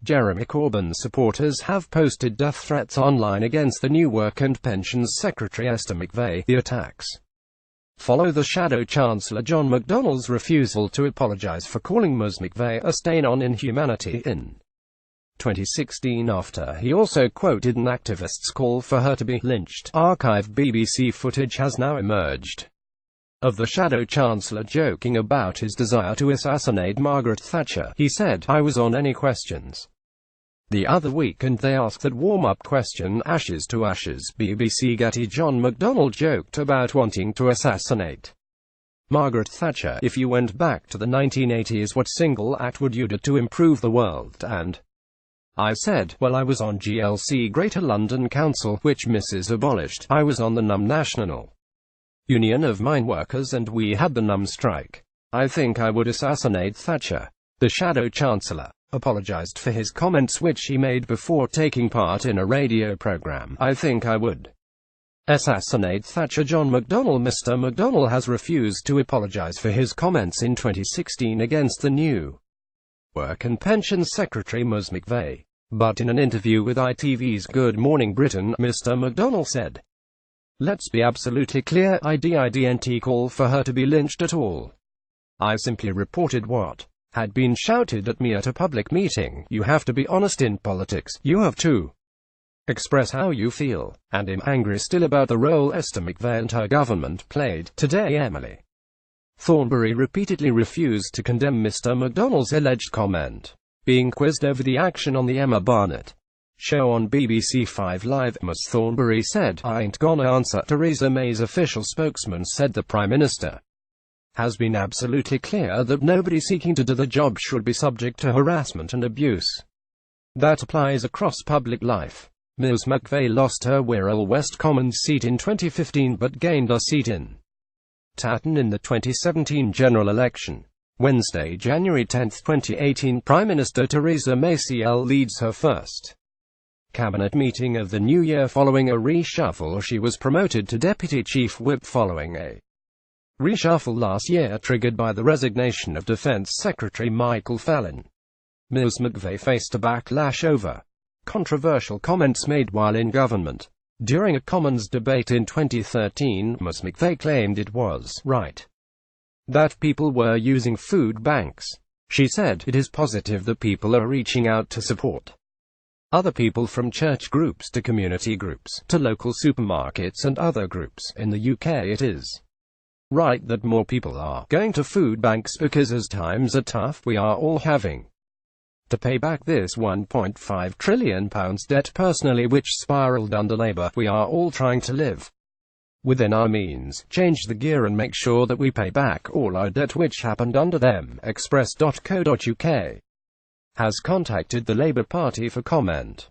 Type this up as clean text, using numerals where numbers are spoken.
Jeremy Corbyn's supporters have posted death threats online against the new Work and Pensions Secretary Esther McVey. The attacks follow the Shadow Chancellor John McDonnell's refusal to apologise for calling Ms McVey a stain on inhumanity in 2016 after he also quoted an activist's call for her to be lynched. Archived BBC footage has now emerged of the Shadow Chancellor joking about his desire to assassinate Margaret Thatcher. He said, "I was on Any Questions the other week and they asked that warm-up question, ashes to ashes." BBC GETTYJohn Mcdonnell joked about wanting to assassinate Margaret Thatcher. "If you went back to the 1980s, what single act would you do to improve the world?" And I said, "Well, I was on GLC, Greater London Council, which Mrs. abolished. I was on the NUM National Union of Mine Workers and we had the NUM strike. I think I would assassinate Thatcher." The Shadow Chancellor apologised for his comments which he made before taking part in a radio programme. "I think I would assassinate Thatcher." John McDonnell. Mr. McDonnell has refused to apologise for his comments in 2016 against the new Work and Pensions Secretary Ms McVey. But in an interview with ITV's Good Morning Britain, Mr. McDonnell said, "Let's be absolutely clear, I didn't call for her to be lynched at all. I simply reported what had been shouted at me at a public meeting. You have to be honest in politics. You have to express how you feel. And I'm angry still about the role Esther McVey and her government played." Today, Emily Thornberry repeatedly refused to condemn Mr. McDonnell's alleged comment. Being quizzed over the action on the Emma Barnett show on BBC 5 Live, Ms. Thornberry said, "I ain't gonna answer." Theresa May's official spokesman said the Prime Minister has been absolutely clear that nobody seeking to do the job should be subject to harassment and abuse. That applies across public life. Ms. McVey lost her Wirral West Commons seat in 2015 but gained a seat in Tatton in the 2017 general election. Wednesday, January 10, 2018, Prime Minister Theresa May leads her first cabinet meeting of the new year following a reshuffle. She was promoted to Deputy Chief Whip following a reshuffle last year triggered by the resignation of Defence Secretary Michael Fallon. Ms. McVey faced a backlash over controversial comments made while in government. During a Commons debate in 2013, Ms. McVey claimed it was right that people were using food banks. She said, "It is positive that people are reaching out to support other people, from church groups to community groups, to local supermarkets and other groups. In the UK it is right that more people are going to food banks because as times are tough, we are all having to pay back this £1.5 trillion debt personally which spiraled under Labour. We are all trying to live within our means, change the gear and make sure that we pay back all our debt which happened under them." Express.co.uk has contacted the Labour Party for comment.